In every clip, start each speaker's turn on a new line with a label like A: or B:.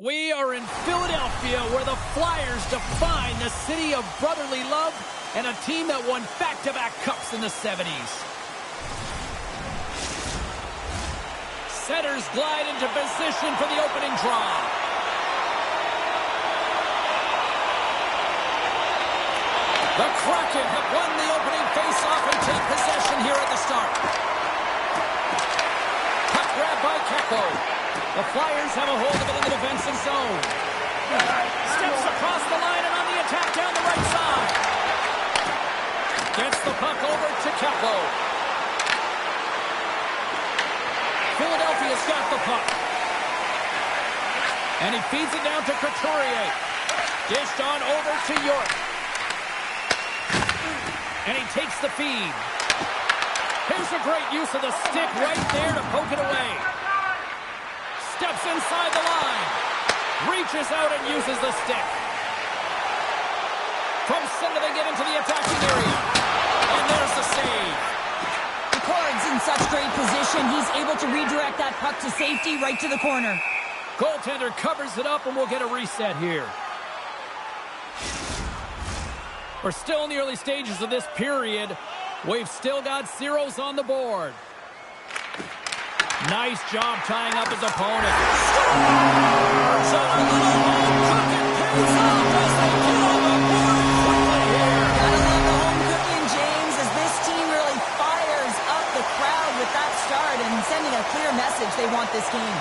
A: We are in Philadelphia, where the Flyers define the city of brotherly love and a team that won back-to-back cups in the 70s. Centers glide into position for the opening draw. The Kraken have won the opening face-off and take possession here at the start. Puck grab by Keko. The Flyers have a hold of it in the defensive zone. Steps across the line and on the attack down the right side. Gets the puck over to Keko. Philadelphia's got the puck. And he feeds it down to Couturier. Dished on over to York. And he takes the feed. Here's a great use of the stick right there to poke it away. Steps inside the line. Reaches out and uses the stick. From center they get into the attacking area. And there's the save.
B: Picard's in such great position. He's able to redirect that puck to safety right to the corner.
A: Goaltender covers it up and we'll get a reset here. We're still in the early stages of this period. We've still got zeros on the board. Nice job tying up his opponent. So a little home cooking pays off as they get on the board quickly here.
B: Gotta love the home cooking, James, as this team really fires up the crowd with that start and sending a clear message they want this game.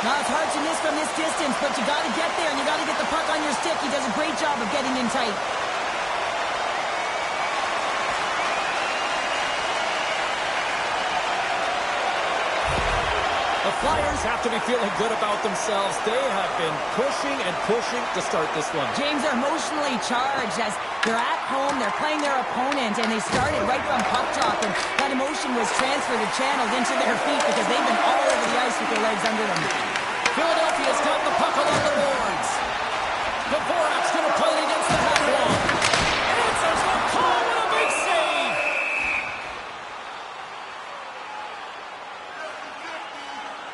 B: Now, it's hard to miss from this distance, but you got to get there and you got to get the puck on your stick. He does a great job of getting in tight.
A: The Flyers have to be feeling good about themselves. They have been pushing and pushing to start this one.
B: James, are emotionally charged as they're at home, they're playing their opponent, and they started right from puck drop, and that emotion was transferred and channeled into their feet because they've been all over the ice with their legs under them.
A: Philadelphia's got the puck along the boards. Dvorak's going to play it against the half wall. Answers the call with a big save.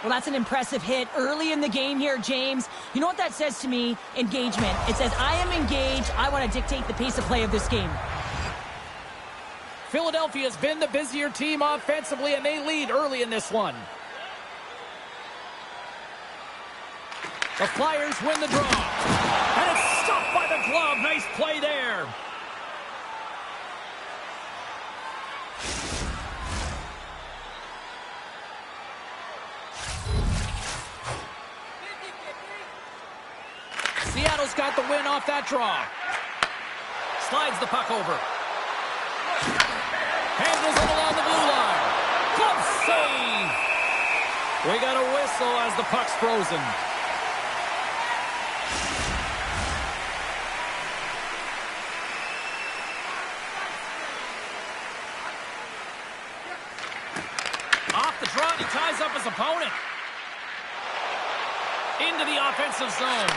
B: Well, that's an impressive hit early in the game here, James. You know what that says to me? Engagement. It says, I am engaged. I want to dictate the pace of play of this game.
A: Philadelphia's been the busier team offensively, and they lead early in this one. The Flyers win the draw. And it's stopped by the glove. Nice play there. Seattle's got the win off that draw. Slides the puck over. Handles it along the blue line. Glove save. We got a whistle as the puck's frozen. Off the draw, he ties up his opponent. Into the offensive zone.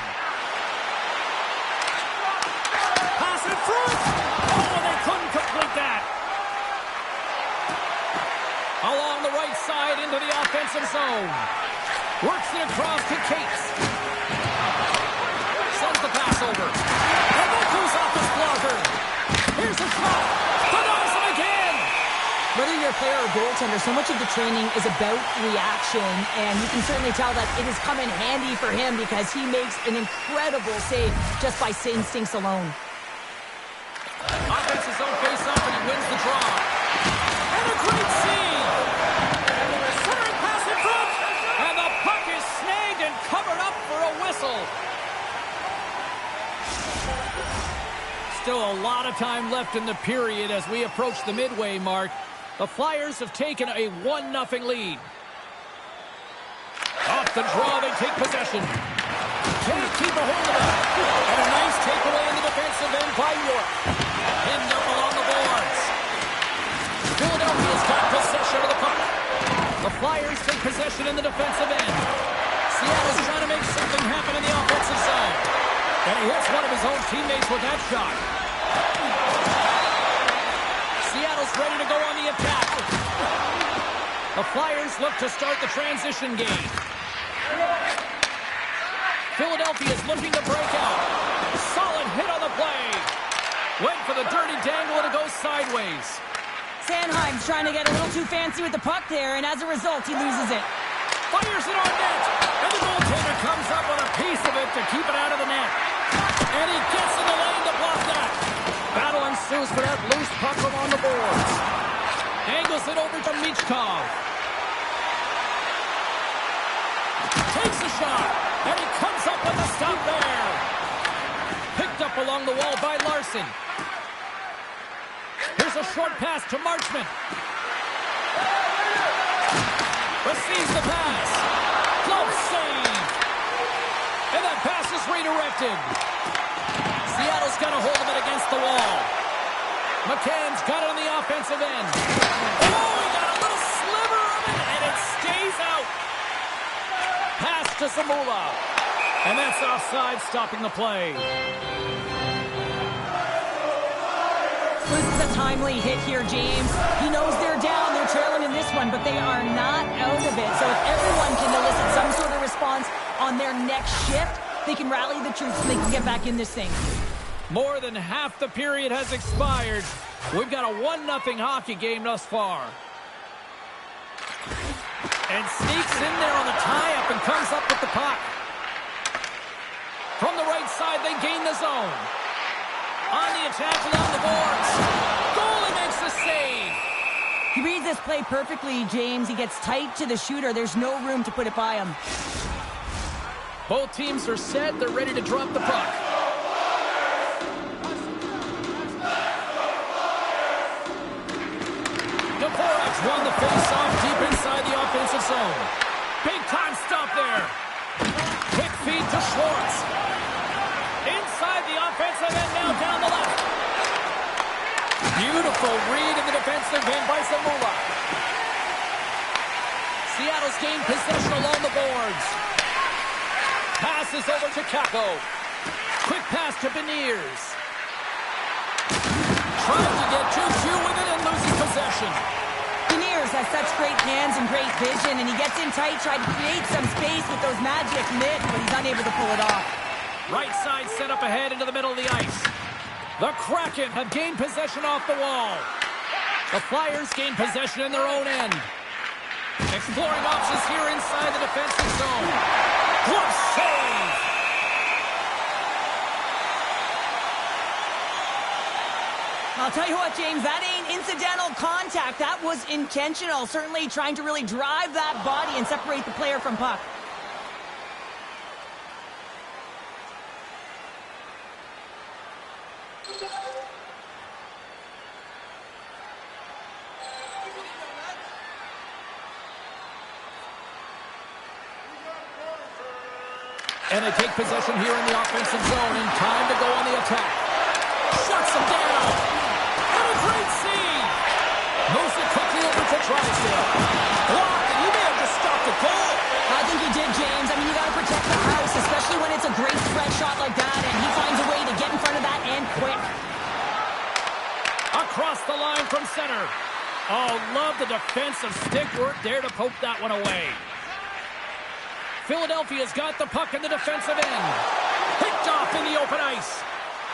A: Pass in front. Oh, they couldn't complete that. Along the right side into the offensive zone. Works it across to Cates. Sends the pass over. And that goes off his blocker. Here's a shot. Denies him again.
B: Whether you're a player or goaltender, so much of the training is about reaction, and you can certainly tell that it has come in handy for him because he makes an incredible save just by instincts alone.
A: Offensive zone face-off, and he wins the draw. And a great save! Centering pass in front! And the puck is snagged and covered up for a whistle. Still a lot of time left in the period as we approach the midway mark. The Flyers have taken a 1-0 lead. Off the draw, they take possession. Can't keep a hold of it. And a nice takeaway in the defensive end by York. Pinned up along the boards. Philadelphia's got possession of the puck. The Flyers take possession in the defensive end. Seattle's trying to make something happen in the offensive zone. And he hits one of his own teammates with that shot. Seattle's ready to go on the attack. The Flyers look to start the transition game. Philadelphia is looking to break out. Solid hit on the play. Went for the dirty dangle and it goes sideways.
B: Sanheim's trying to get a little too fancy with the puck there, and as a result, he loses it.
A: Fires it on net. And the goaltender comes up with a piece of it to keep it out of the net. And he gets in the lane to block that. Battle ensues for that loose puck from on the boards. Angles it over to Michkov. Takes a shot. And he comes up with a stop there. Picked up along the wall by Larson. Here's a short pass to Marchment. Receives the pass. Glove save. And that pass is redirected. Seattle's got a hold of it against the wall. McCann's got it on the offensive end. Oh, he got a little sliver of it, and it stays out. Pass to Zamula. And that's offside, stopping the play.
B: This is a timely hit here, James. He knows they're down, they're trailing in this one, but they are not out of it. So if everyone can elicit some sort of response on their next shift, they can rally the troops and they can get back in this thing.
A: More than half the period has expired. We've got a 1-0 hockey game thus far. And sneaks in there on the tie-up and comes up with the puck. From the right side, they gain the zone. On the attack along the boards. Goalie makes the save.
B: He reads this play perfectly, James. He gets tight to the shooter. There's no room to put it by him.
A: Both teams are set. They're ready to drop the puck. Dvorak's won the face-off deep inside the offensive zone. Big-time stop there. Quick feed to Schwartz. Inside the offensive end, now down the left. Beautiful read in the defensive end by Zamula. Seattle's gained possession along the boards. Passes over to Kako. Quick pass to Beniers. Trying to get too few with it and losing possession.
B: Beniers has such great hands and great vision, and he gets in tight, trying to create some space with those magic mitts, but he's unable to pull it off.
A: Right side set up ahead into the middle of the ice. The Kraken have gained possession off the wall. The Flyers gain possession in their own end. Exploring options here inside the defensive zone. Glove save!
B: I'll tell you what, James, that ain't incidental contact. That was intentional. Certainly trying to really drive that body and separate the player from puck.
A: And they take possession here in the offensive zone in time to go on the attack. Shuts them down. And a great save. Moves it quickly over to Drysdale. Blocked, and he may have just stopped the goal.
B: I think he did, James. I mean, you got to protect the house, especially when it's a great spread shot like that, and he finds a way to get in front of that and quick.
A: Across the line from center. Oh, love the defensive stick work there to poke that one away. Philadelphia's got the puck in the defensive end. Picked off in the open ice.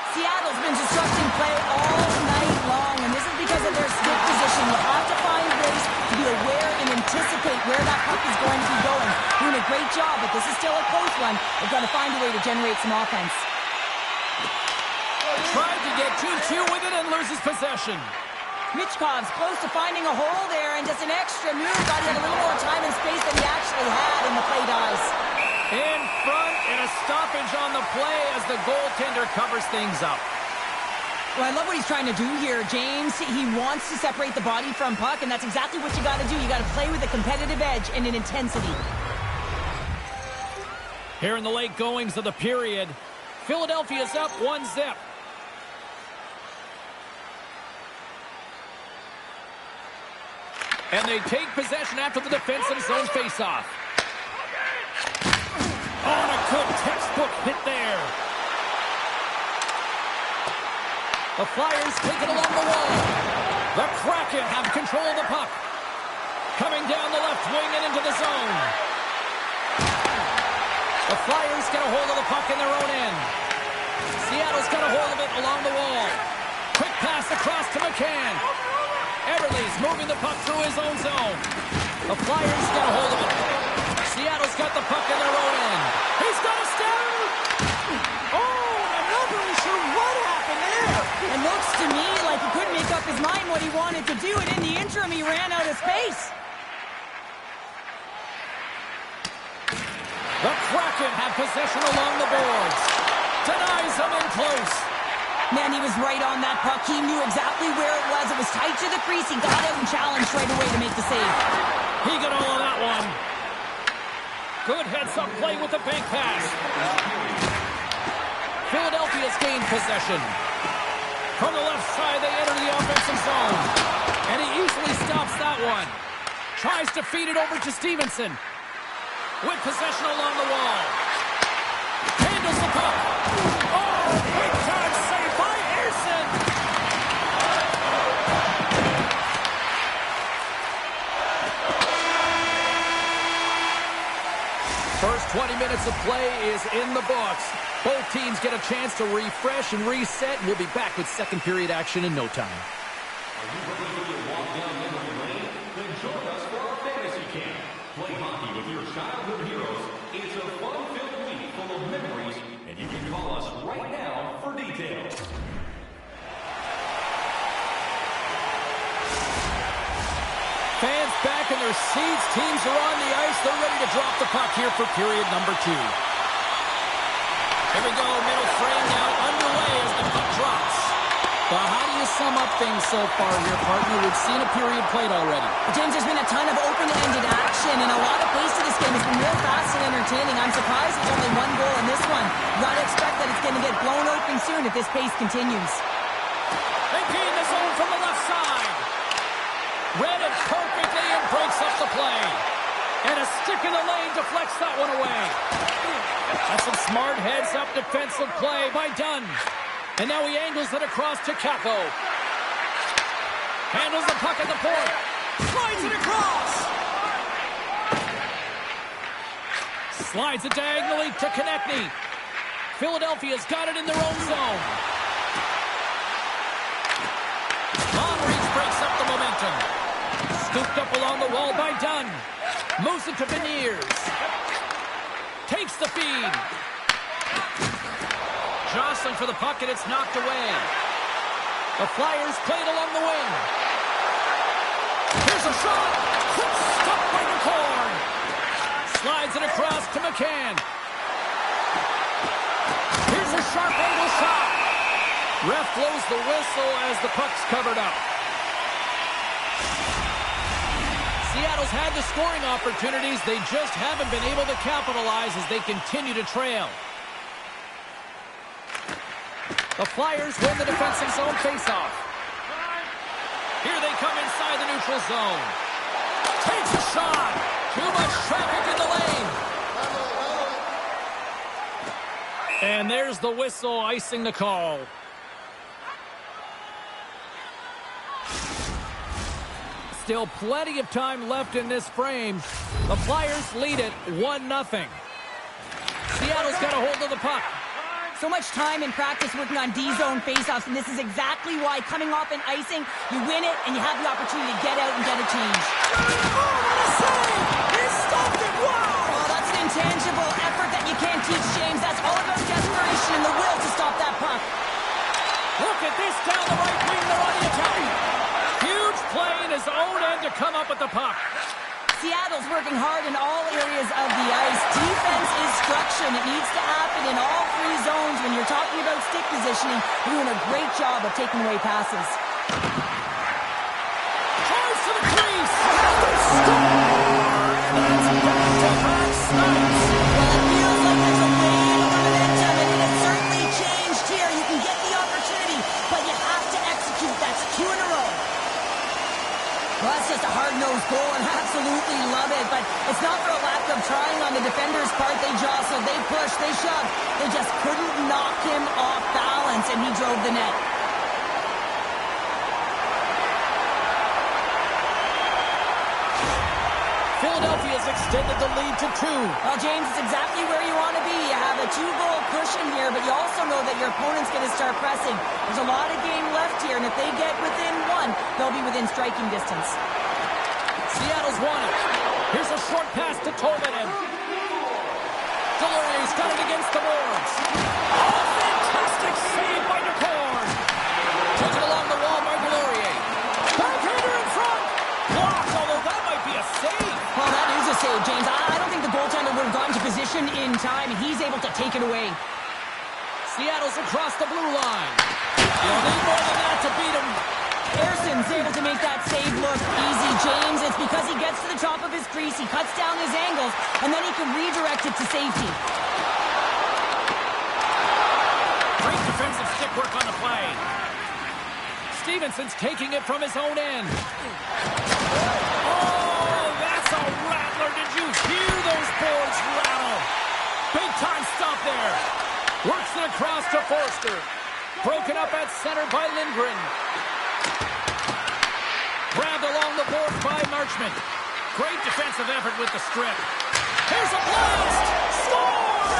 B: Seattle's been disrupting play all night long, and this is because of their stick position. You have to find ways to be aware and anticipate where that puck is going to be going. Doing a great job, but this is still a close one. They've got to find a way to generate some offense.
A: Tried to get too cute with it and loses possession.
B: Michkov's close to finding a hole there, and just an extra move. Got to get a little more time and space than he actually had, and the play dies.
A: In front, and a stoppage on the play as the goaltender covers things up.
B: Well, I love what he's trying to do here, James. He wants to separate the body from puck, and that's exactly what you got to do. You got to play with a competitive edge and an intensity.
A: Here in the late goings of the period, Philadelphia's up 1-0. And they take possession after the defensive zone faceoff. Oh, and a good textbook hit there. The Flyers take it along the wall. The Kraken have control of the puck. Coming down the left wing and into the zone. The The Flyers get a hold of the puck in their own end. Seattle's got a hold of it along the wall. Quick pass across to McCann. Everly's moving the puck through his own zone. The Flyers get a hold of it. Seattle's got the puck in their own end. He's got a step.
B: Oh, I'm not really sure what happened there. It looks to me like he couldn't make up his mind what he wanted to do, and in the interim, he ran out of space.
A: The Kraken have possession along the boards. Denies him in close.
B: Man, he was right on that puck. He knew exactly where it was. It was tight to the crease. He got out and challenged right away to make the save.
A: He got all of that one. Good heads-up play with the bank pass. Philadelphia's gained possession. From the left side, they enter the offensive zone. And he easily stops that one. Tries to feed it over to Stevenson. With possession along the wall. Handles the puck. Oh, big time save by Ersson. First 20 minutes of play is in the books. Both teams get a chance to refresh and reset, and we'll be back with second period action in no time.
C: Are you ready to walk down memory lane? Then join us for our fantasy camp. Play hockey with your childhood heroes. It's a fun-filled week full of memories, and you can call us right now for details.
A: Fans back in their seats. Teams are on the ice. They're ready to drop the puck here for period number 2. Here we go. Middle frame now underway as the puck drops. Well, how do you sum up things so far here, partner? We've seen a period played already.
B: James, there's been a ton of open-ended action and a lot of pace to this game. It's been real fast and entertaining. I'm surprised there's only one goal in this one. Gotta expect that it's going to get blown open soon if this pace continues.
A: They gain the zone from the left side. Read it perfectly and breaks up the play. And a stick in the lane deflects that one away. That's some smart heads-up defensive play by Dunn. And now he angles it across to Capo. Handles the puck at the point. Slides it across. Slides it diagonally to Konechny. Philadelphia's got it in their own zone. Long reach breaks up the momentum. Scooped up along the wall by Dunn. Moves it to Beniers. Takes the feed. Jostling for the puck, and it's knocked away. The Flyers play it along the wing. Here's a shot. Stopped by the corn. Slides it across to McCann. Here's a sharp angle shot. Ref blows the whistle as the puck's covered up. Seattle's had the scoring opportunities. They just haven't been able to capitalize as they continue to trail. The Flyers win the defensive zone faceoff. Here they come inside the neutral zone. Takes a shot. Too much traffic in the lane. And there's the whistle icing the call. Still plenty of time left in this frame. The Flyers lead it 1-0. Seattle's got a hold of the puck.
B: So much time in practice working on D-zone faceoffs, and this is exactly why coming off an icing, you win it, and you have the opportunity to get out and get a change.
D: Oh, what a save! He stopped it! Wow!
B: Oh, that's an intangible effort that you can't teach, James. That's all about desperation and the will to stop that puck.
A: Look at this down the right wing. They're on the attack. Huge play in his own end to come up with the puck.
B: Seattle's working hard in all areas of the ice. Defense is structure, and it needs to happen in all 3 zones. When you're talking about stick positioning, you're doing a great job of taking away passes.
A: Tries to the crease. And it's back-to-back snaps.
B: Well, it feels like there's a wave of momentum, and it has certainly changed here. You can get the opportunity, but you have to execute. That's 2 in a row. Well, that's just a hard-nosed goal, and I absolutely love it. But it's not for a lack of trying on the defender's part. They jostled, they pushed, they shoved. They just couldn't knock him off balance, and he drove the net.
A: Philadelphia's extended the lead to 2.
B: Well, James, it's exactly where you want to be. You have a 2-goal cushion here, but you also know that your opponent's going to start pressing. There's a lot of game left here, and if they get within 1, they'll be within striking distance.
A: Seattle's won it. Here's a short pass to Tolvanen. Delorier's got it against the boards. Oh, fantastic save by Decorn. Took it along the wall by Delorier. Backhand in front. Blocked, although that might be a save.
B: Well, that is a save, James. I don't think the goaltender would have gotten to position in time, and he's able to take it away.
A: Seattle's across the blue line. You'll need more than that to beat him.
B: Harrison's able to make that save look easy, James. It's because he gets to the top of his crease, he cuts down his angles, and then he can redirect it to safety.
A: Great defensive stick work on the play. Stevenson's taking it from his own end. Oh, that's a rattler. Did you hear those boards rattle? Big time stop there. Works it across to Forster. Broken up at center by Lindgren. Grabbed along the boards by Marchment. Great defensive effort with the strip. Here's a blast! Scores!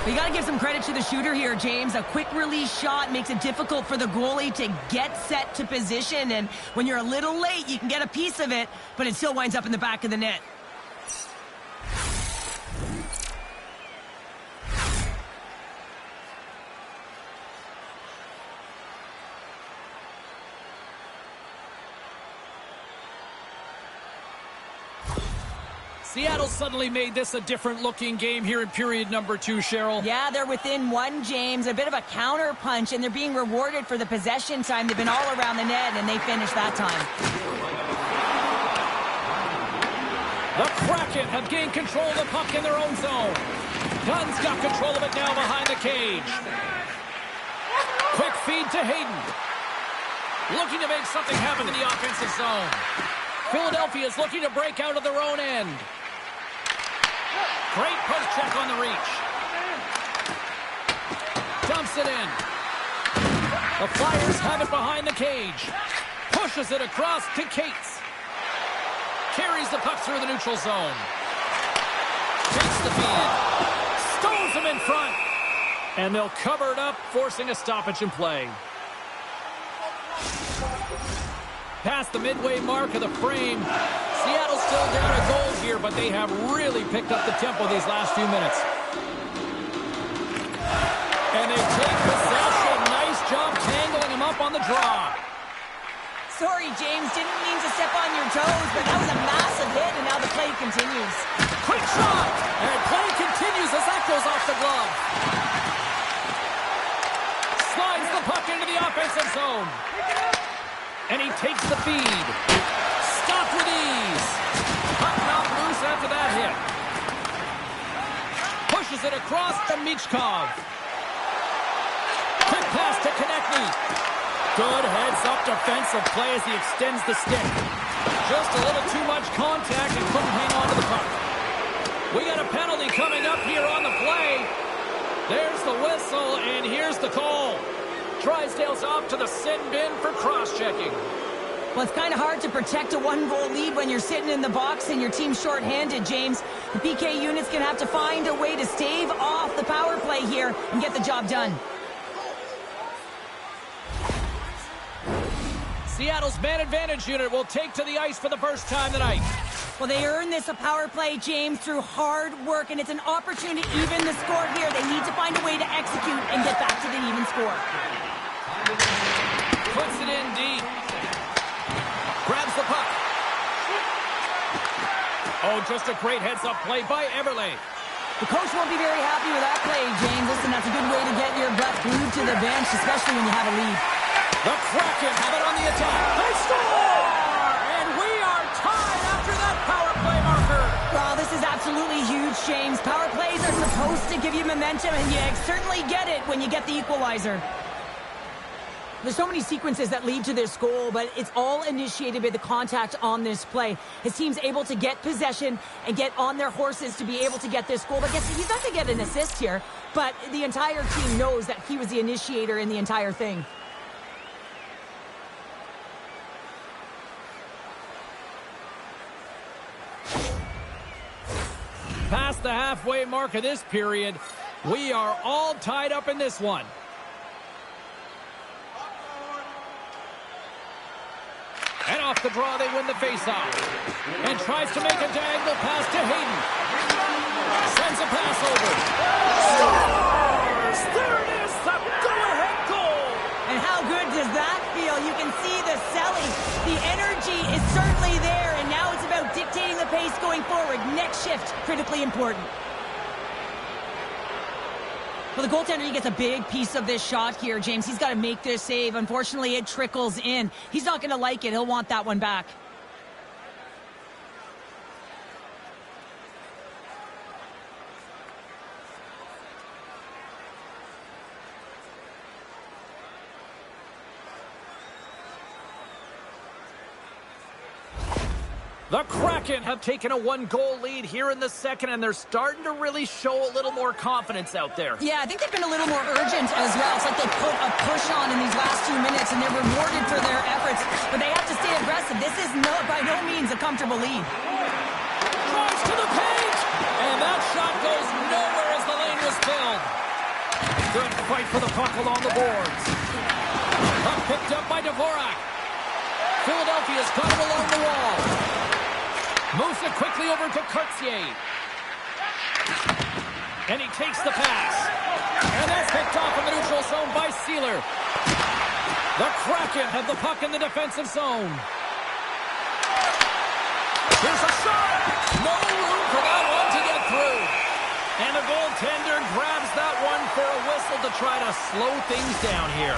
B: You got to give some credit to the shooter here, James. A quick release shot makes it difficult for the goalie to get set to position, and when you're a little late, you can get a piece of it, but it still winds up in the back of the net.
A: Seattle suddenly made this a different-looking game here in period number 2, Cheryl.
B: Yeah, they're within 1, James. A bit of a counter punch, and they're being rewarded for the possession time. They've been all around the net, and they finished that time.
A: The Kraken have gained control of the puck in their own zone. Gunn's got control of it now behind the cage. Quick feed to Hayden. Looking to make something happen in the offensive zone. Philadelphia is looking to break out of their own end. Great post check on the reach. Dumps it in. The Flyers have it behind the cage. Pushes it across to Cates. Carries the puck through the neutral zone. Takes the feed. Stones him in front. And they'll cover it up, forcing a stoppage in play. Past the midway mark of the frame. Seattle's still down a goal here, but they have really picked up the tempo these last few minutes. And they take possession. Nice job tangling him up on the draw.
B: Sorry, James. Didn't mean to step on your toes, but that was a massive hit, and now the play continues.
A: Quick shot! And play continues as that goes off the glove. Slides the puck into the offensive zone. And he takes the feed. Stopped with ease. Puck knocked loose after that hit. Pushes it across to Michkov. Quick pass to Konechny. Good heads-up defensive play as he extends the stick. Just a little too much contact and couldn't hang on to the puck. We got a penalty coming up here on the play. There's the whistle, and here's the call. Drysdale's off to the sin bin for cross-checking.
B: Well, it's kind of hard to protect a 1-goal lead when you're sitting in the box and your team's shorthanded, James. The PK unit's going to have to find a way to stave off the power play here and get the job done.
A: Seattle's man advantage unit will take to the ice for the first time tonight.
B: Well, they earn this a power play, James, through hard work, and it's an opportunity to even the score here. They need to find a way to execute and get back to the even score.
A: Puts it in deep. Grabs the puck. Oh, just a great heads-up play by Eberle.
B: The coach won't be very happy with that play, James. Listen, that's a good way to get your butt glued to the bench, especially when you have a lead.
A: The Kraken have it on the attack. They score! And we are tied after that power play marker.
B: Well, this is absolutely huge, James. Power plays are supposed to give you momentum, and you certainly get it when you get the equalizer. There's so many sequences that lead to this goal, but it's all initiated by the contact on this play. His team's able to get possession and get on their horses to be able to get this goal. But he's not going to get an assist here, but the entire team knows that he was the initiator in the entire thing.
A: past the halfway mark of this period. We are all tied up in this one. And off the draw, they win the faceoff. And tries to make a diagonal pass to Hayden. Sends a pass over.
D: Scores! There it is, the go-ahead goal!
B: And how good does that feel? You can see the selling. The energy is certainly there, and now it's about dictating the pace going forward. Next shift, critically important. Well, the goaltender, he gets a big piece of this shot here, James. He's got to make this save. Unfortunately, it trickles in. He's not going to like it. He'll want that one back.
A: The Kraken have taken a one-goal lead here in the second, and they're starting to really show a little more confidence out there.
B: Yeah, I think they've been a little more urgent as well. It's like they put a push on in these last 2 minutes, and they're rewarded for their efforts. But they have to stay aggressive. This is by no means a comfortable lead.
A: Drives to the paint! And that shot goes nowhere as the lane was filled. Good fight for the puck along the boards. Puck picked up by Dvorak. Philadelphia's got it along the wall. Moves it quickly over to Cartier. And he takes the pass. And that's picked off in the neutral zone by Sealer. The Kraken have the puck in the defensive zone. Here's a shot. No room for that one to get through. And the goaltender grabs that one for a whistle to try to slow things down here.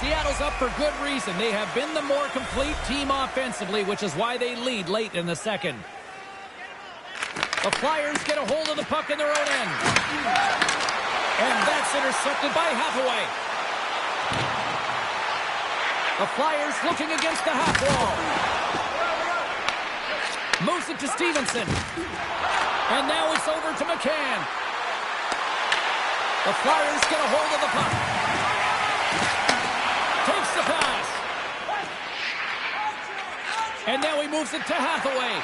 A: Seattle's up for good reason. They have been the more complete team offensively, which is why they lead late in the second. The Flyers get a hold of the puck in their own end. And that's intercepted by Hathaway. The Flyers looking against the half wall. Moves it to Stevenson. And now it's over to McCann. The Flyers get a hold of the puck. Takes the pass. And now he moves it to Hathaway.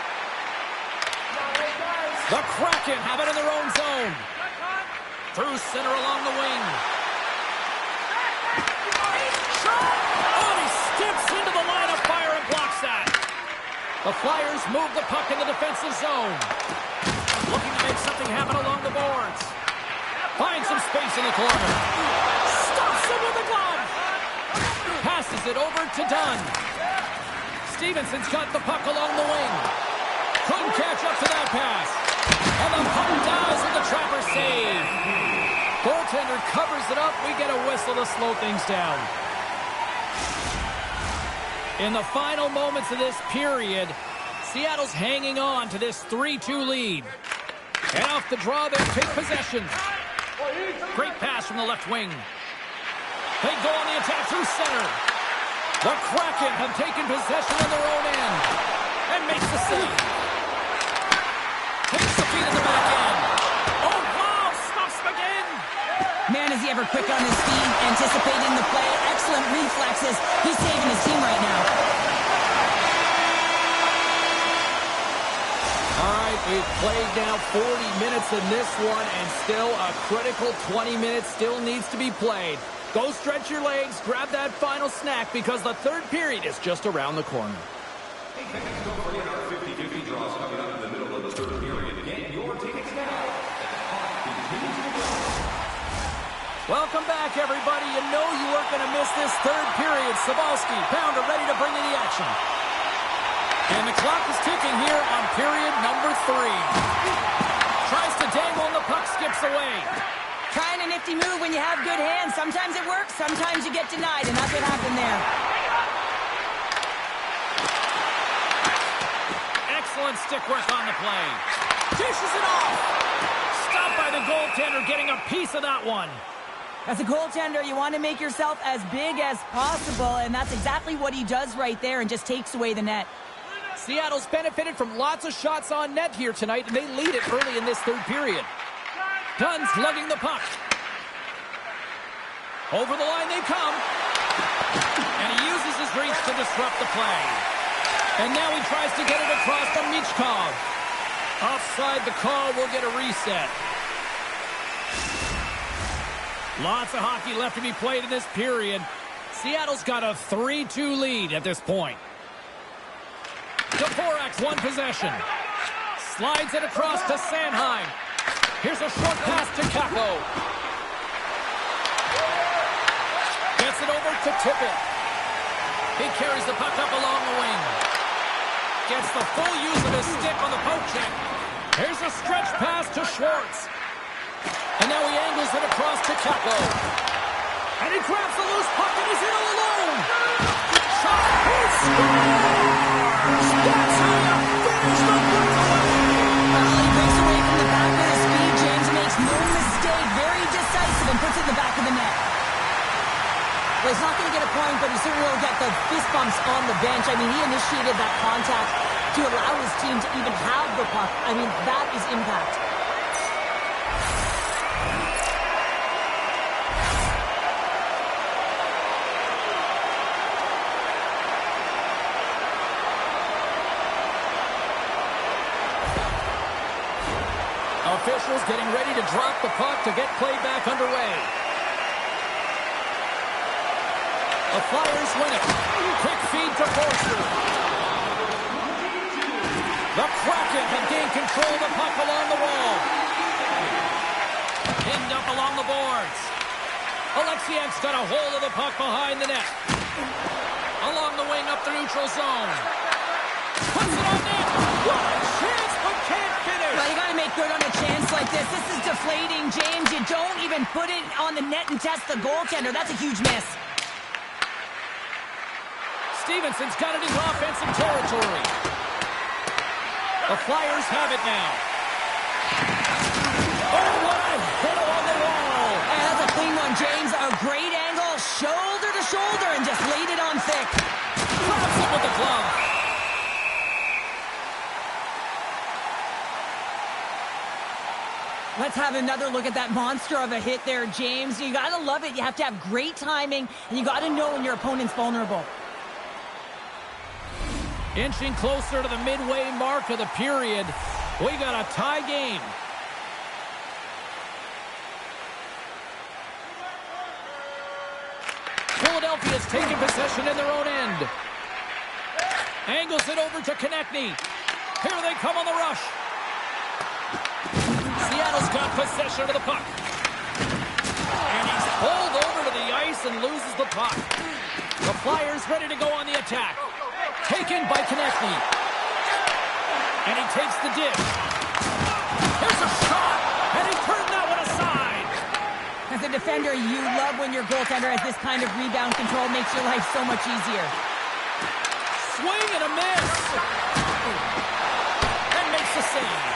A: The Kraken have it in their own zone. Through center along the wing. Oh, he steps into the line of fire and blocks that. The Flyers move the puck in the defensive zone. Looking to make something happen along the boards. Finds some space in the corner. Stops him with a glove. Passes it over to Dunn. Stevenson's got the puck along the wing. Couldn't catch up to that pass. And the puck dies with the trapper save. Goaltender covers it up. We get a whistle to slow things down. In the final moments of this period, Seattle's hanging on to this 3-2 lead. And off the draw, they take possession. Great pass from the left wing. They go on the attack through center. The Kraken have taken possession on their own end. And makes the save. Takes the feet in the back end. Oh, wow! Stops again.
B: Man, is he ever quick on his feet, anticipating the play. Excellent reflexes. He's saving his team right now.
A: All right, we've played now 40 minutes in this one, and still a critical 20 minutes still needs to be played. Go stretch your legs, grab that final snack, because the third period is just around the corner.
C: Hey, fans, don't forget our 50-50 draws coming up in the middle of the third period. Get your tickets now.
A: Welcome back, everybody. You know you weren't going to miss this third period. Sabalski, Pounder ready to bring you the action. And the clock is ticking here on period number 3. Tries to dangle and the puck skips away.
B: Trying a nifty move when you have good hands. Sometimes it works, sometimes you get denied, and that's what happened there.
A: Excellent stick work on the play. Dishes it off. Stopped by the goaltender, getting a piece of that one.
B: As a goaltender, you want to make yourself as big as possible, and that's exactly what he does right there and just takes away the net.
A: Seattle's benefited from lots of shots on net here tonight, and they lead it early in this third period. Dunn's lugging the puck. Over the line they come. And he uses his reach to disrupt the play. And now he tries to get it across to Michkov. Offside the call. We'll get a reset. Lots of hockey left to be played in this period. Seattle's got a 3-2 lead at this point. Dvorak's one possession. Slides it across to Sanheim. Here's a short pass to Capo. Gets it over to Tippett. He carries the puck up along the wing. Gets the full use of his stick on the poke check. Here's a stretch pass to Schwartz. And now he angles it across to Capo. And he grabs the loose puck and he's in all alone. Shot. He scores! That's how you finish the breakaway.
B: Well, he breaks away from the back with his speed. James makes no mistake. Very decisive and puts it in the back of the net. Well, he's not going to get a point, but he certainly will get the fist bumps on the bench. I mean, he initiated that contact to allow his team to even have the puck. I mean, that is impact.
A: Officials getting ready to drop the puck to get play back underway. The Flyers win it. Quick feed to Forster. The Kraken have gained control of the puck along the wall. Pinned up along the boards. Alexiak's got a hold of the puck behind the net. Along the wing up the neutral zone. Puts it on net. What a chance, but can't finish.
B: Well, you got to make good on a chance like this. This is deflating, James. You don't even put it on the net and test the goaltender. That's a huge miss.
A: Stevenson's got it into offensive territory. The Flyers have it now. Oh, what a hit on the wall.
B: And that's a clean one, James. A great angle, shoulder to shoulder, and just laid it on thick.
A: Grabs it with the glove.
B: Let's have another look at that monster of a hit there, James. You got to love it. You have to have great timing, and you got to know when your opponent's vulnerable.
A: Inching closer to the midway mark of the period. We got a tie game. Philadelphia's taking possession in their own end. Angles it over to Konechny. Here they come on the rush. Seattle's got possession of the puck. And he's pulled over to the ice and loses the puck. The Flyers ready to go on the attack. Taken by Konechny. And he takes the dish. Here's a shot. And he turned that one aside.
B: As a defender, you love when your goaltender has this kind of rebound control. Makes your life so much easier.
A: Swing and a miss. And makes the save.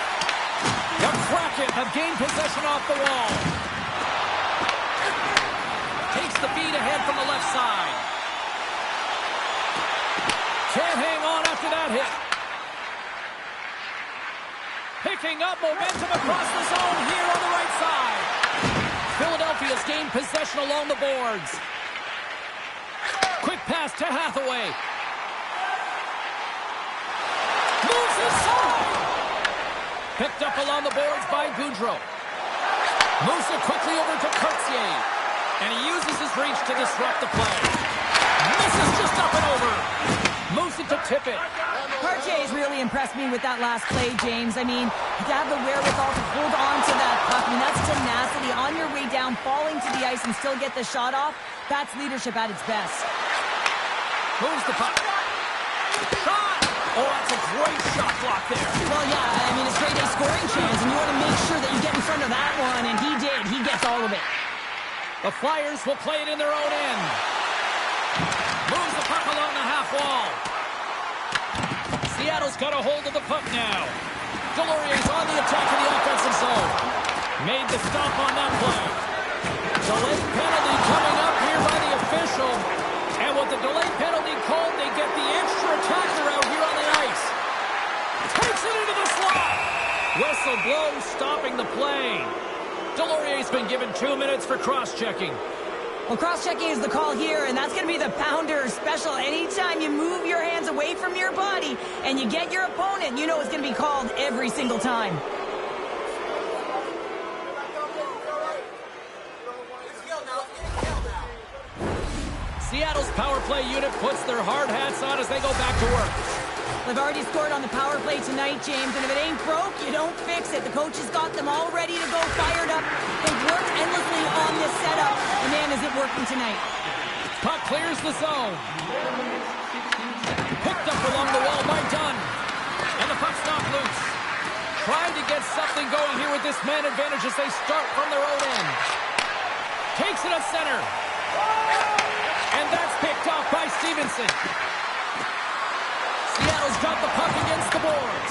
A: The Kraken have gained possession off the wall. Takes the beat ahead from the left side. Can't hang on after that hit. Picking up momentum across the zone here on the right side. Philadelphia's gained possession along the boards. Quick pass to Hathaway. Moves inside. Picked up along the boards by Goudreau. Moves it quickly over to Courtier. And he uses his reach to disrupt the play. Misses just up and over. Moves it to Tippett.
B: Cartier's really impressed me with that last play, James. I mean, to have the wherewithal to hold on to that puck, I mean, that's tenacity on your way down, falling to the ice and still get the shot off. That's leadership at its best.
A: Moves the puck. Shot! Oh, that's a great shot block there.
B: Well, yeah, I mean, it's straight A scoring chance, and you want to make sure that you get in front of that one, and he did. He gets all of it.
A: The Flyers will play it in their own end. Moves the puck along the half wall. Seattle's got a hold of the puck now. Delorier's on the attack in the offensive zone. Made the stop on that play. Delayed penalty coming up here by the official. And with the delayed penalty called, they get the extra attacker out here on the ice. Takes it into the slot. Whistle blows, stopping the play. Delorier's been given 2 minutes for cross-checking.
B: Well, cross-checking is the call here, and that's going to be the pounder special. Anytime you move your hands away from your body and you get your opponent, you know it's going to be called every single time.
A: Seattle's power play unit puts their hard hats on as they go back to work.
B: They've already scored on the power play tonight, James, and if it ain't broke, you don't fix it. The coach has got them all ready to go, fired up. They've worked endlessly on this setup, and man, is it working tonight.
A: Puck clears the zone. Picked up along the wall by Dunn. And the puck's not loose. Trying to get something going here with this man advantage as they start from their own end. Takes it at center. And that's picked off by Stevenson. Seattle's got the puck against the boards.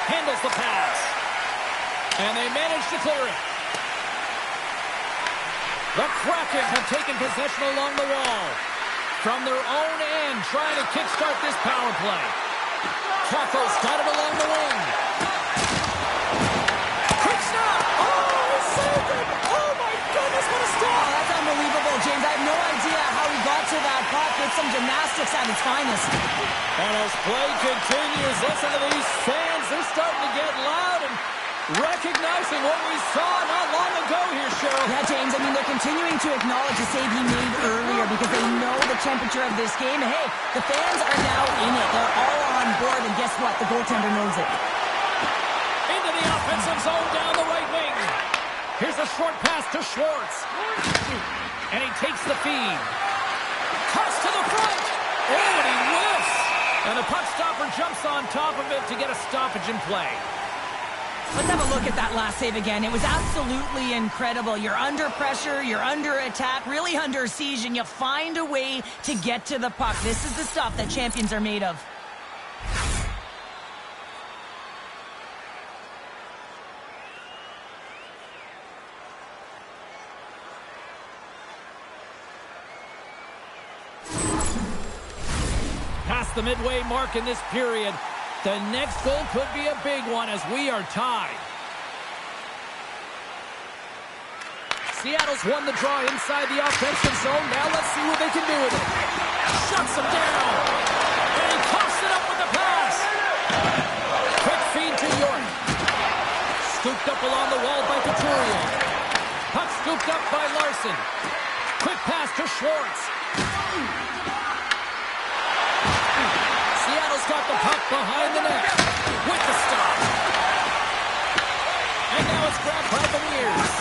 A: Handles the pass. And they manage to clear it. The Kraken have taken possession along the wall. From their own end, trying to kickstart this power play. Taco's got it along the wing. Quick stop!
D: Oh, saved it! Oh, my goodness, what a
B: Oh,
D: stop!
B: that's unbelievable, James. I have no idea how he got to that puck. It's some gymnastics at its finest.
A: And as play continues, listen to these fans. They're starting to get loud and recognizing what we saw not long ago here, Cheryl.
B: Yeah, James, I mean, they're continuing to acknowledge the save he made earlier because they know the temperature of this game. And hey, the fans are now in it. They're all on board, and guess what? The goaltender knows it.
A: Into the offensive zone down the right wing. Here's a short pass to Schwartz. And he takes the feed. Toss to the front. Oh, and he whiffs. And the puck stopper jumps on top of it to get a stoppage in play.
B: Let's have a look at that last save again. It was absolutely incredible. You're under pressure, you're under attack, really under siege, and you find a way to get to the puck. This is the stuff that champions are made of.
A: Past the midway mark in this period. The next goal could be a big one as we are tied. Seattle's won the draw inside the offensive zone. Now let's see what they can do with it. Shuts him down. And he coughs it up with the pass. Quick feed to York. Scooped up along the wall by Couturier. Puck scooped up by Larson. Quick pass to Schwartz. Seattle's got the puck behind the net with the stop. And now it's grabbed by Beniers.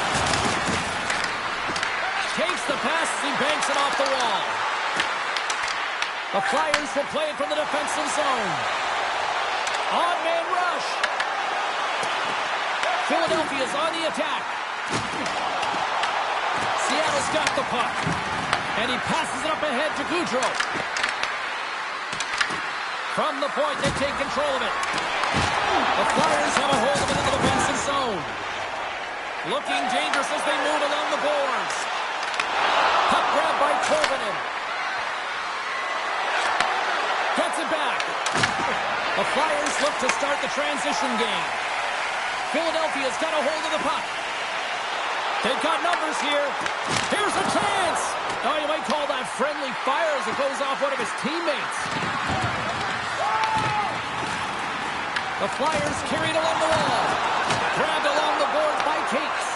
A: Takes the pass as he banks it off the wall. The Flyers will play it from the defensive zone. On-man rush. Philadelphia's on the attack. Seattle's got the puck. And he passes it up ahead to Goudreau. From the point, they take control of it. The Flyers have a hold of it in the defensive zone. Looking dangerous as they move along the boards. Puck grab by Tolvanen. Gets it back. The Flyers look to start the transition game. Philadelphia's got a hold of the puck. They've got numbers here. Here's a chance. Oh, you might call that friendly fire as it goes off one of his teammates. The Flyers carried along the wall. Grabbed along the boards by Cates.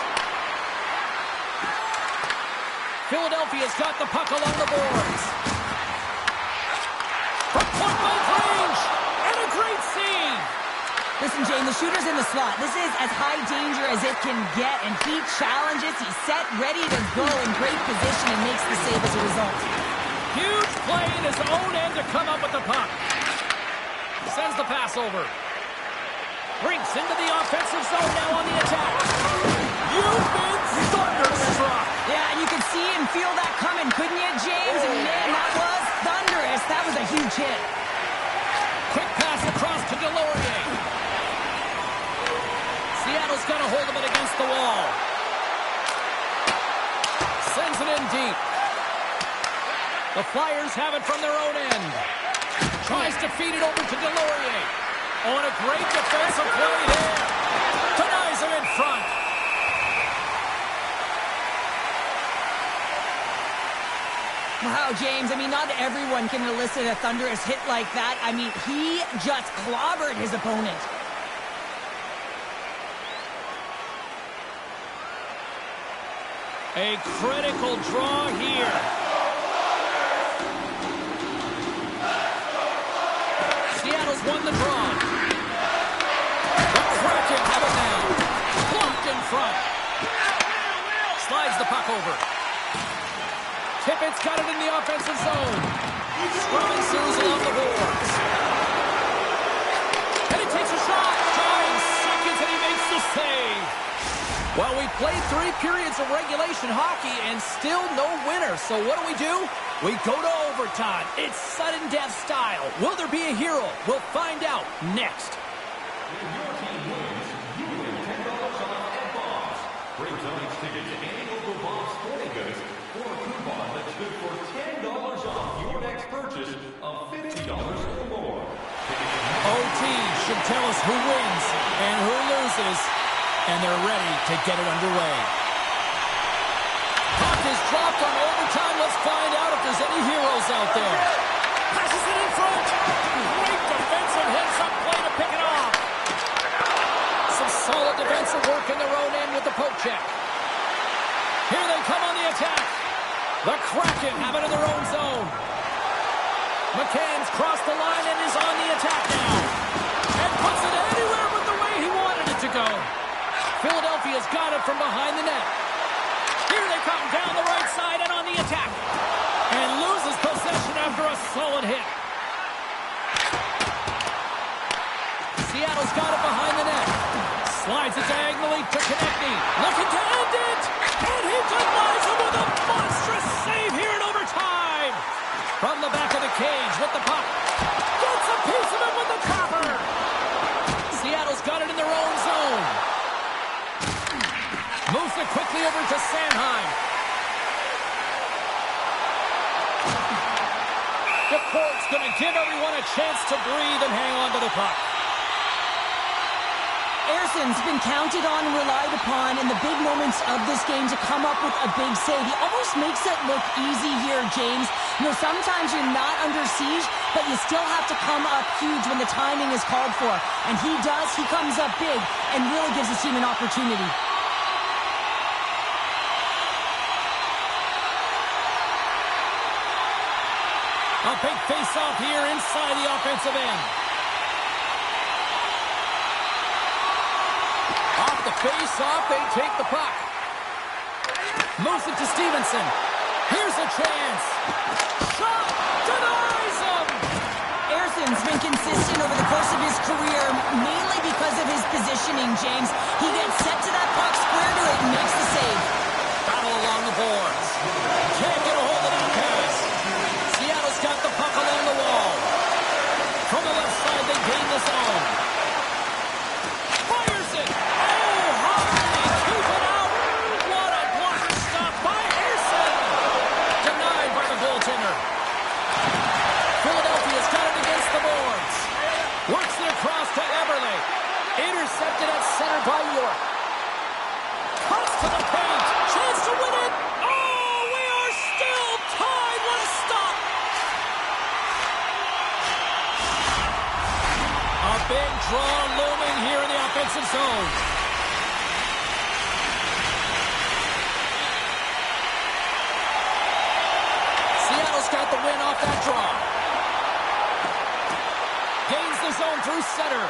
A: Philadelphia's got the puck along the boards. From point-blank range. And a great save.
B: Listen, Jane, the shooter's in the slot. This is as high danger as it can get, and he challenges. He's set, ready to go in great position, and makes the save as a result.
A: Huge play in his own end to come up with the puck. Sends the pass over. Brinks into the offensive zone now on the attack. You've been thunderstruck.
B: Yeah, and you could see and feel that coming, couldn't you, James? And man, that was thunderous. That was a huge hit.
A: Quick pass across to Delorier. Seattle's got a hold of it against the wall. Sends it in deep. The Flyers have it from their own end. Tries to feed it over to Delorier. Oh, and a great defensive play there. Denies him in front.
B: Wow, James, I mean, not everyone can elicit a thunderous hit like that. I mean, he just clobbered his opponent.
A: A critical draw here. Seattle's won the draw. The Kraken have it now. Blocked in front. Slides the puck over. Tippett's got it in the offensive zone. Scrum ensues along the boards. And he takes a shot. Trying seconds and he makes the save. Well, we played 3 periods of regulation hockey and still no winner. So what do? We go to overtime. It's sudden death style. Will there be a hero? We'll find out next.
C: If your team wins, you win $10 off at Bob's. Bring tonight's ticket to any local Bob's Sporting Goods for a coupon that's good for $10 off your next purchase of $50 or more.
A: OT should tell us who wins and who loses. And they're ready to get it underway. Puck is dropped on overtime. Let's find out if there's any heroes out there. Passes it in front. Great defensive hits up play to pick it off. Some solid defensive work in their own end with the poke check. Here they come on the attack. The Kraken have it in their own zone. McCann's crossed the line and is on the attack now. And puts it anywhere but the way he wanted it to go. Philadelphia's got it from behind the net. Here they come down the right side and on the attack. And loses possession after a solid hit. Seattle's got it behind the net. Slides it diagonally to Konechny. Looking to end it. And he denies him with a monstrous save here in overtime. From the back of the cage with the puck. Gets a piece of it with the copper. Seattle's got it in their own zone. Moves it quickly over to Sanheim. The court's going to give everyone a chance to breathe and hang on to the puck.
B: Erson's been counted on and relied upon in the big moments of this game to come up with a big save. He almost makes it look easy here, James. You know, sometimes you're not under siege, but you still have to come up huge when the timing is called for. And he does. He comes up big and really gives his team an opportunity.
A: A big face-off here inside the offensive end. Off the face-off, they take the puck. Moves it to Stevenson. Here's a chance. Shot! Denies him!
B: Erson's been consistent over the course of his career, mainly because of his positioning, James. He gets set to that puck, square to it, and makes the save.
A: Battle along the boards. Can't get a hold of that pass. Seattle's got the puck along the wall. From the left side, they gain the zone. Fires it. Oh, how did he keep it out? What a blocker stop by Erson. Denied by the goaltender. Philadelphia's got it against the boards. Works it across to Eberle. Intercepted at center by York. Cuts to the paint. Chance to win it. Oh, we are still tied. What a stop. A big draw looming here in the offensive zone. Seattle's got the win off that draw. Gains the zone through center.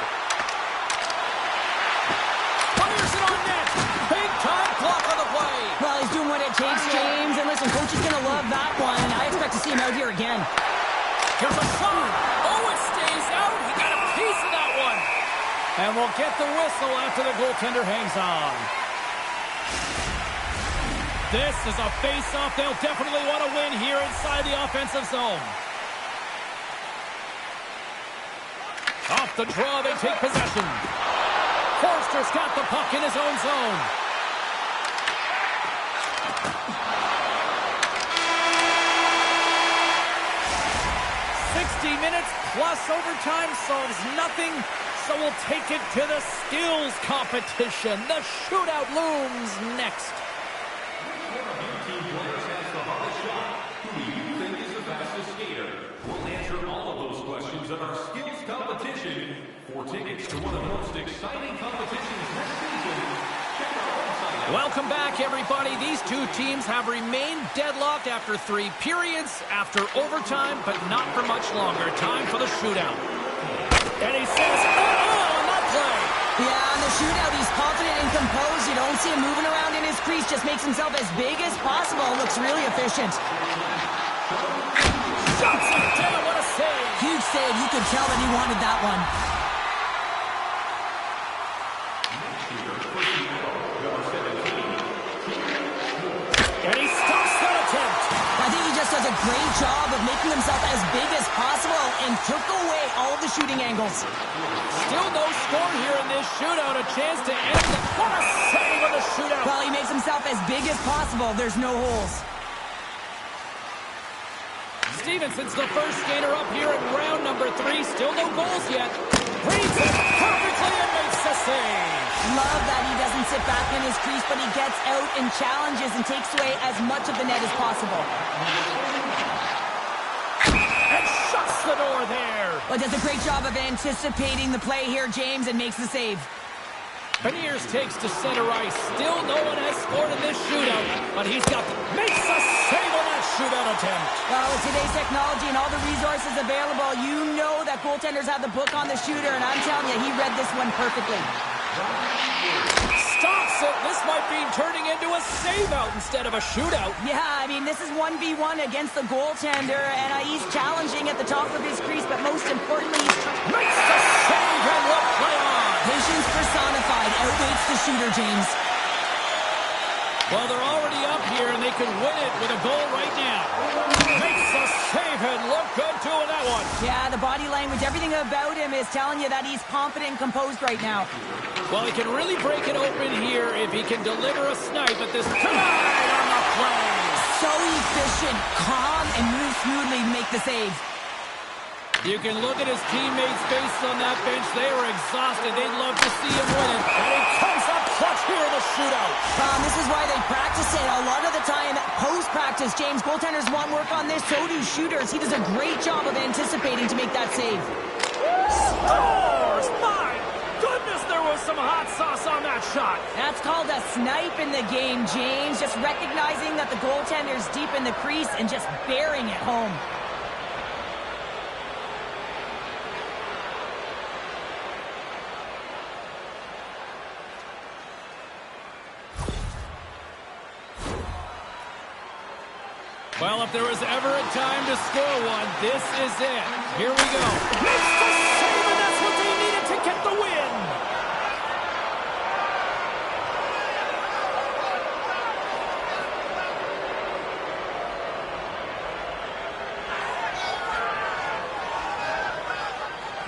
A: Fires it on net. Big time block on the play.
B: Well, he's doing what it takes, James. And listen, coach is going to love that one. I expect to see him out here again.
A: Here's a shot. Oh, it stays out. He got a piece of that one. And we'll get the whistle after the goaltender hangs on. This is a face-off they'll definitely want to win here inside the offensive zone. Off the draw, they take possession. Forster's got the puck in his own zone. Minutes plus overtime solves nothing, so we'll take it to the skills competition. The shootout looms next.
C: Which one of your team players has the hardest shot? Who do you think is the skater. We'll answer all of those questions in our skills competition. For tickets to one of the most exciting competitions next season, check our website.
A: Welcome back, everybody. These two teams have remained deadlocked after 3 periods, after overtime, but not for much longer. Time for the shootout. And he says, oh, on that play.
B: Yeah, on the shootout, he's confident and composed. You don't see him moving around in his crease. Just makes himself as big as possible. Looks really efficient.
A: Shots it down. What a save.
B: Huge save. You could tell that he wanted that one.
A: And he stops that attempt.
B: I think he just does a great job of making himself as big as possible and took away all of the shooting angles.
A: Still no score here in this shootout. A chance to end it. What a save on the shootout.
B: Well, he makes himself as big as possible. There's no holes.
A: Stevenson's the first skater up here in round number 3. Still no goals yet. Reads it perfectly and makes the save.
B: Love that he doesn't sit back in his crease, but he gets out and challenges and takes away as much of the net as possible.
A: And shuts the door there.
B: Well, does a great job of anticipating the play here, James, and makes the save.
A: Beniers takes to center ice. Still no one has scored in this shootout, but he's got makes a save on that shootout attempt.
B: Well, with today's technology and all the resources available, you know that goaltenders have the book on the shooter, and I'm telling you, he read this one perfectly.
A: Stops it. This might be turning into a save-out instead of a shootout.
B: Yeah, I mean, this is 1v1 against the goaltender, and he's challenging at the top of his crease, but most importantly,
A: Makes the save and what play on.
B: patience personified outweighs the shooter, James.
A: Well, they're already up here, and they can win it with a goal right now. Makes the save and look good doing that one.
B: Yeah, the body language, everything about him is telling you that he's confident and composed right now.
A: Well, he can really break it open here if he can deliver a snipe at this tonight on the play.
B: So efficient, calm, and moves smoothly to make the save.
A: You can look at his teammates' faces on that bench. They were exhausted. They'd love to see him win it. And he comes up clutch here in the shootout.
B: This is why they practice it. A lot of the time, post-practice, James, goaltenders want work on this. So do shooters. He does a great job of anticipating to make that save.
A: Scores! My goodness, there was some hot sauce on that shot.
B: That's called a snipe in the game, James. Just recognizing that the goaltender's deep in the crease and just bearing it home.
A: Well, if there was ever a time to score one, this is it. Here we go. Makes the save, and that's what they needed to get the win.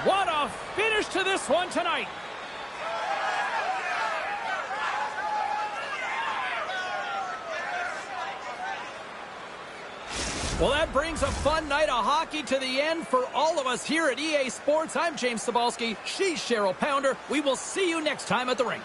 A: What a finish to this one tonight. Well, that brings a fun night of hockey to the end for all of us here at EA Sports. I'm James Cebulski. She's Cheryl Pounder. We will see you next time at the rink.